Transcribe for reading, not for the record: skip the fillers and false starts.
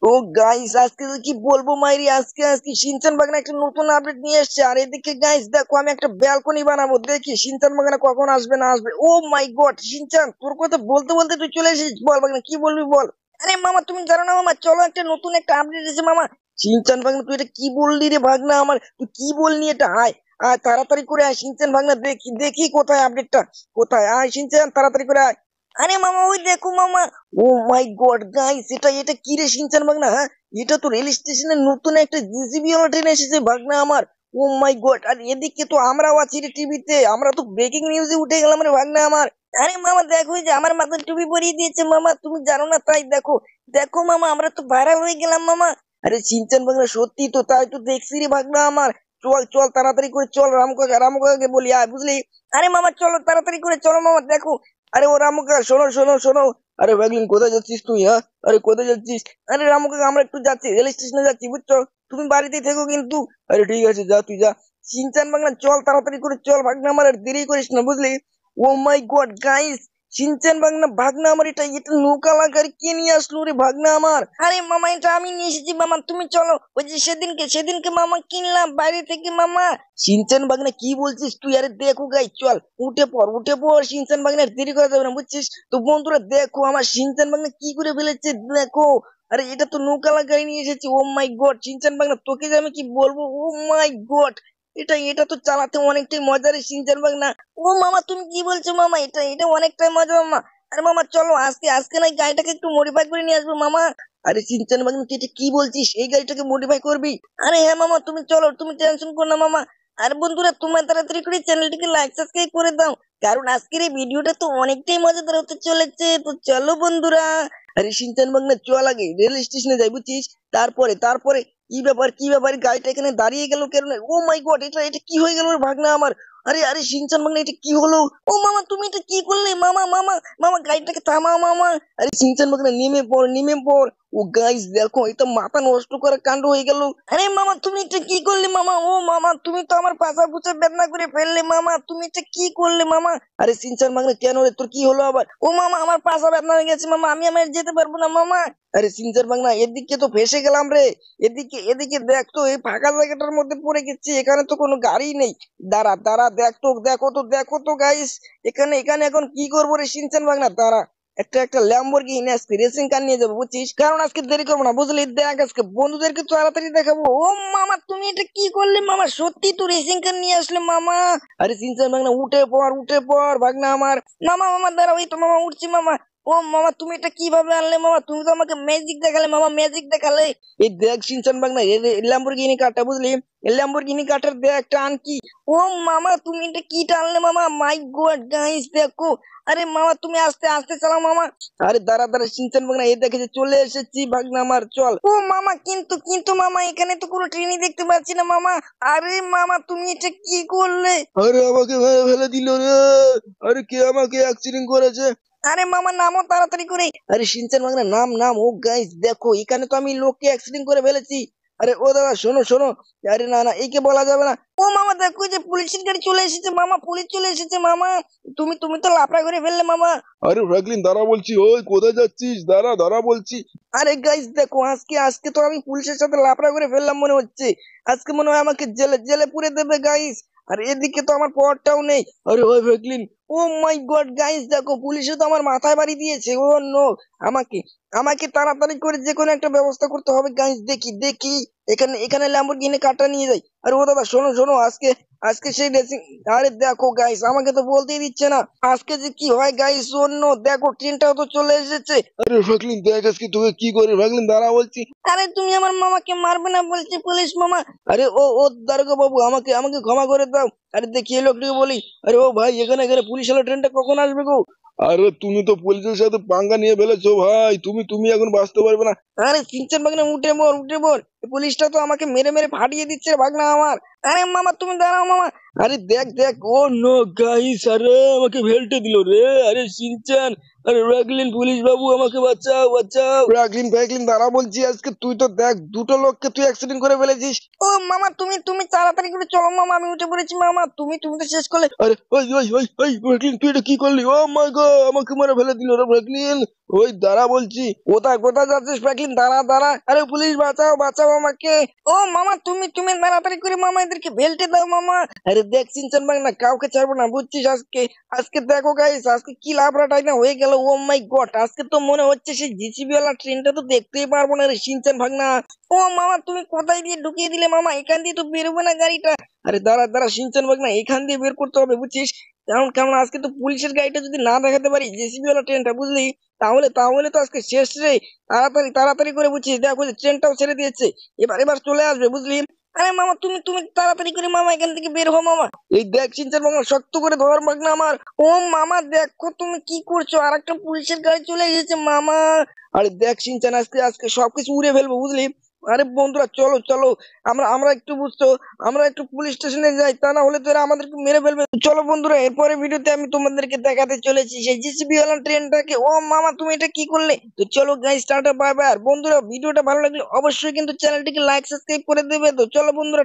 ও guys, আজকে তো কি বলবো মাইরি, আজকে আজকে শিনচান বাগানে একটা নতুন আপডেট নিয়ে এসেছে। আর এদিকে গাইস দেখো, আমি একটা ব্যালকনি বানাবো, দেখি শিনচান বাগানে কখন আসবে না আসবে। ও মাই গড শিনচান, তোর কথা বলতে বলতে তুই চলে এসেছিস, বল বাগানে কি বলবি বল। আরে মামা তুমি জানো না মামা, চলো একটা নতুন একটা আপডেট এসেছে মামা। শিনচান বাগানে তুই এটা কি বললি রে ভাগনা আমার, তুই কি বললি এটা? আয় আয় তাড়াতাড়ি করে আয় শিনচান ভাগনা, দেখি দেখি কোথায় আপডেটটা, কোথায়? আয় শিনচান তাড়াতাড়ি করে আয়। আরে মামা ওই দেখো মামা। ও মাই গড গাইস, এটা এটা কি রে শিনচান ভাগনা? হ্যাঁ, এটা তো রেল স্টেশনের নতুন একটা জিসিবি ওয়ালা ট্রেন এসেছে ভাগনা আমার। ও মাই গড, আর এদিকে তো আমরাও আছি রে টিভিতে, আমরা তো ব্রেকিং নিউজে উঠে গেলাম রে ভাগনা আমার। আরে মামা দেখো, এই যে আমার মাথায় টুপি পরিয়ে দিয়েছে মামা, তুমি জানো না তাই দেখো। দেখো মামা, আমরা তো ভাইরাল হয়ে গেলাম মামা। আরে শিনচান ভাগনা সত্যি তো, তাই তো দেখছি রে ভাগনা আমার। চল চল তাড়াতাড়ি করে চল, রামু কাকাকে বলি আয় বুঝলি। আরে মামা চলো তাড়াতাড়ি করে চলো মামা, দেখো। আরে ও রামু কাকা, শোনো শোনো শোনো। আরে ভাগলিন কোথায় যাচ্ছিস তুই? হ্যাঁ, আরে কোথায় যাচ্ছিস? আরে রামু কাকা, আমরা একটু যাচ্ছি, রেল স্টেশনে যাচ্ছি বুঝছো। তুমি বাড়িতেই থেকো কিন্তু। আরে ঠিক আছে, যা তুই যা। শিনচান বাংলা চল তাড়াতাড়ি করে চল ভাগনা আমার, আর দেরি করিস না বুঝলি। ও মাই গড গাইস, শিনচান ভাগনা ভাগনা আমার, এটা এটা নৌকা লাগার কে নিয়ে আসলো রে ভাগনা আমার? আরে মামা এটা আমি নিয়ে এসেছি মামা, তুমি চলো। ওই যে সেদিনকে সেদিনকে মামা কিনলাম বাইরে থেকে মামা। শিনচান ভাগনা কি বলছিস তুই? আরে দেখো গাই, চল উঠে পড় উঠে পড়, শিনচান ভাগনা আর দেরি করা যাবে না বুঝছিস তো। বন্ধুরা দেখো আমার শিনচান ভাগনা কি করে ফেলেছে দেখো। আরে এটা তো নৌকা লাগাই নিয়ে এসেছি। ও মাই গড শিনচান ভাগনা, তোকে যে আমি কি বলবো, ও মাই গড। এটা এটা তো চালাতে অনেকটাই মজা রে শিনচান ভাগনা। ও মামা তুমি কি বলছো মামা, এটা এটা অনেকটাই মজা মামা। আরে মামা চলো আজকে আজকে না গাড়িটাকে একটু মডিফাই করে নিয়ে আসবো মামা। আরে চিনচান ভাগনা, তুই এটা কি বলছিস, এই গাড়িটাকে মডিফাই করবি? আরে হ্যাঁ মামা, তুমি চলো, তুমি টেনশন করো না মামা। আর বন্ধুরা তোমরা তাড়াতাড়ি করে চ্যানেলটিকে লাইক সাবস্ক্রাইব করে দাও, কারণ আজকের এই ভিডিওটা তো অনেকটাই মজাদার হতে চলেছে। তো চলো বন্ধুরা। আরে শিনচান ভাগনা চল আগে রেল স্টেশনে যাই বুঝছিস, তারপরে তারপরে। কি ব্যাপার কি ব্যাপার, গাড়িটা এখানে দাঁড়িয়ে গেল কেন? ও মাই গড, এটা এটা কি হয়ে গেল রে ভাগনা আমার? আরে আরে শিনচান ভাগনা, এটা কি হলো? ও মামা তুমি এটা কি করলে মামা মামা? মামা গাড়িটাকে থামাও মামা। আরে শিনচান ভাগনা নেমে পড় নেমে পড়। ও গাইস দেখো, এটা মাথা নষ্ট করার কাণ্ড হয়ে গেল। আরে মামা তুমি এটা কি করলে মামা? ও মামা তুমি তো আমার পাছা পুছা বেদনা করে ফেললে মামা, তুমি এটা কি করলে মামা? আরে সিনচান ভাগনা কেন রে, তোর কি হলো আবার? ও মামা আমার পাছা বেদনা হয়ে গেছে মামা, আমি আমার যেতে পারবো না মামা। আরে সিনচান ভাগনা এদিকে তো ফেসে গেলাম রে। এদিকে এদিকে দেখ তো, এই ফাঁকা জায়গাটার মধ্যে পড়ে গেছি, এখানে তো কোনো গাড়ি নেই। দাঁড়া দাঁড়া, দেখ তো দেখো তো দেখো তো গাইস, এখানে এখানে এখন কি করবো রে সিনচান ভাগনা? দাঁড়া, একটা একটা ল্যাম্বরগিনি আজকে রেসিং কার নিয়ে যাবো বুঝছিস, কারণ আজকে দেরি করবো না বুঝলি। দেখ আজকে বন্ধুদেরকে তাড়াতাড়ি দেখাবো। ও মামা তুমি এটা কি করলে মামা, সত্যি তো রেসিং কার নিয়ে আসলে মামা। আরে সিনচান ভাগনা উঠে পড় ভাগনা আমার। মামা মামা দাঁড়াও, এই তো মামা উঠছি মামা। ও মামা তুমি এটা কিভাবে আনলে মামা? তুমি তো আমাকে ম্যাজিক দেখালে মামা, ম্যাজিক দেখালে। এই দেখ সিনচান ভাগনা, ল্যাম্বরগিনি কারটা বুঝলি, ল্যাম্বরগিনি কারটার দেখ টান কি। ও মামা তুমি এটা কি টানলে মামা? মাই গড গাইস দেখো। আরে মামা তুমি আস্তে আস্তে চালাও মামা। আরে দাঁড়া দাঁড়া সিনচান ভাগনা, এই দেখে যে চলে এসেছি ভাগনা আমার, চল। ও মামা কিন্তু কিন্তু মামা, এখানে তো কোনো ট্রেনই দেখতে পাচ্ছি না মামা। আরে মামা তুমি এটা কি করলে? আরে আমাকে মেরে ফেলে দিল রে। আরে কে আমাকে অ্যাক্সিডেন্ট করেছে? আরে মামা নামো তাড়াতাড়ি করে। আরে শিনচান ভাগনা নাম নাম। ও গাইস দেখো, এখানে তো আমি লোককে অ্যাক্সিডেন্ট করে ফেলেছি। আরে ও দাদা শোনো শোনো। আরে না না, একে বলা যাবে না। ও মামা দেখো, যে পুলিশের গাড়ি চলে এসেছে মামা, পুলিশ চলে এসেছে মামা। তুমি তুমি তো লাফড়া করে ফেললে মামা। আরে ফ্র্যাঙ্কলিন দাঁড়া বলছি, ওই কোথায় যাচ্ছিস? দাঁড়া দাঁড়া বলছি। আরে গাইস দেখো, আজকে আজকে তো আমি পুলিশের সাথে লাফড়া করে ফেললাম মনে হচ্ছে। আজকে মনে হয় আমাকে জেলে জেলে পুরে দেবে গাইস। আর এদিকে তো আমার পাওয়ারটাও নেই। আরে ওই ফ্র্যাঙ্কলিন, ও মাই গড গাইস দেখো, পুলিশে তো আমার মাথায় বাড়ি দিয়েছে। ও নো, আমাকে আমাকে তাড়াতাড়ি করে যে কোনো একটা ব্যবস্থা করতে হবে গাইস। দেখি দেখি, এখানে এখানে ল্যাম্বরগিনি কারটা নিয়ে যাই। আরে ও দাদা শোনো শোনো, আজকে আজকে সেই রেসিং। আরে দেখো গাইস, আমাকে তো বলতেই দিচ্ছে না আজকে যে কি হয় গাইস। অন্য দেখো, ট্রেনটাও তো চলে এসেছে। আরে ফ্র্যাঙ্কলিন দেখ আজকে তোকে কি করে। ফ্র্যাঙ্কলিন দাঁড়া বলছি। আরে তুমি আমার মামাকে মারবে না বলছি পুলিশ মামা। আরে ও ও দারোগা বাবু, আমাকে আমাকে ক্ষমা করে দাও। আরে দেখি এই লোকটিকে বলি। আরে ও ভাই, এখানে এখানে পুলিশ এলো, ট্রেনটা কখন আসবে গো? আরে তুমি তো পুলিশের সাথে পাঙ্গা নিয়ে ফেলেছো ভাই, তুমি তুমি এখন বাঁচতে পারবে না। আরে সিনচান ভাগনা উঠে পড় উঠে পড়, এই পুলিশটা তো আমাকে মেরে মেরে ফাটিয়ে দিচ্ছে ভাগনা আমার। আরে মামা তুমি দাঁড়াও মামা। আরে দেখ দেখ, ও নো গাইস, আরে আমাকে ভেল্টে দিল রে। আরে শিনচান, আরে রাগলিন পুলিশ বাবু, আমাকে বাঁচাও বাঁচাও। ফ্র্যাঙ্কলিন ফ্র্যাঙ্কলিন দাঁড়া বলছি, আজকে তুই তো দেখ দুটো লোককে তুই অ্যাক্সিডেন্ট করে ফেলেছিস। ও মামা, তুমি তুমি তাড়াতাড়ি করে চলো মামা, আমি উঠে পড়েছি মামা। তুমি তুমি তো শেষ করলে। আরে ওই ওই ওই ওই ফ্র্যাঙ্কলিন, তুই এটা কি করলি? ও মাই গড, আমাকে মেরে ফেলে দিল রে ফ্র্যাঙ্কলিন। ওই দাঁড়া বলছি। কোথায় কোথায় যাচ্ছিস ফ্র্যাঙ্কলিন? দাঁড়া দাঁড়া, আরে পুলিশ বাঁচাও বাঁচাও আমাকে। ও মামা, তুমি তুমি তাড়াতাড়ি করে মামা এদেরকে বেল্টে দাও মামা। আরে দেখ সিনচান ভাই, না কাউকে ছাড়বো না বুঝছিস। আজকে আজকে দেখো গাইস, আজকে কি লাফড়াটাই না হয়ে গেল। ও মাই গড, আজকে তো মনে হচ্ছে সেই জিসিবি ওয়ালা ট্রেনটা তো দেখতেই পারবো না রে সিনচান ভাগনা। ও মামা, তুমি কোথায় দিয়ে ঢুকিয়ে দিলে মামা? এখান দিয়ে তো বেরোবে না গাড়িটা। আরে দাঁড়া দাঁড়া সিনচান ভাগনা, এখান দিয়ে বের করতে হবে বুঝছিস। কারণ কারণ আজকে তো পুলিশের গাড়িটা যদি না দেখাতে পারি, জেসিবি ওয়ালা ট্রেনটা, বুঝলি, তাহলে তাহলে তো আজকে শেষ রে। তাড়াতাড়ি তাড়াতাড়ি করে বুঝছিস, দেখো যে ট্রেনটাও ছেড়ে দিয়েছে। এবার এবার চলে আসবে বুঝলি। আরে মামা, তুমি তুমি তাড়াতাড়ি করে মামা এখান থেকে বের হো মামা। এই দেখ সিনচান মামা, শক্ত করে ধর মাগনা আমার। ও মামা দেখো তুমি কি করছো, আর একটা পুলিশের গাড়ি চলে এসেছে মামা। আরে দেখ সিনচান, আজকে আজকে সবকিছু উড়ে ফেলবো বুঝলি। আরে বন্ধুরা চলো চলো, আমরা আমরা একটু বুঝছো, আমরা একটু পুলিশ স্টেশনে যাই, তা না হলে তো এরা আমাদেরকে মেরে ফেলবে। চলো বন্ধুরা, এরপরে ভিডিওতে আমি তোমাদেরকে দেখাতে চলেছি সেই জিসিবি ওয়ালা ট্রেনটাকে। ও মামা, তুমি এটা কি করলে? তো চলো গাইস, টাটা বাই বাই। আর বন্ধুরা, ভিডিওটা ভালো লাগলে অবশ্যই কিন্তু চ্যানেলটিকে লাইক সাবস্ক্রাইব করে দেবে। তো চলো বন্ধুরা।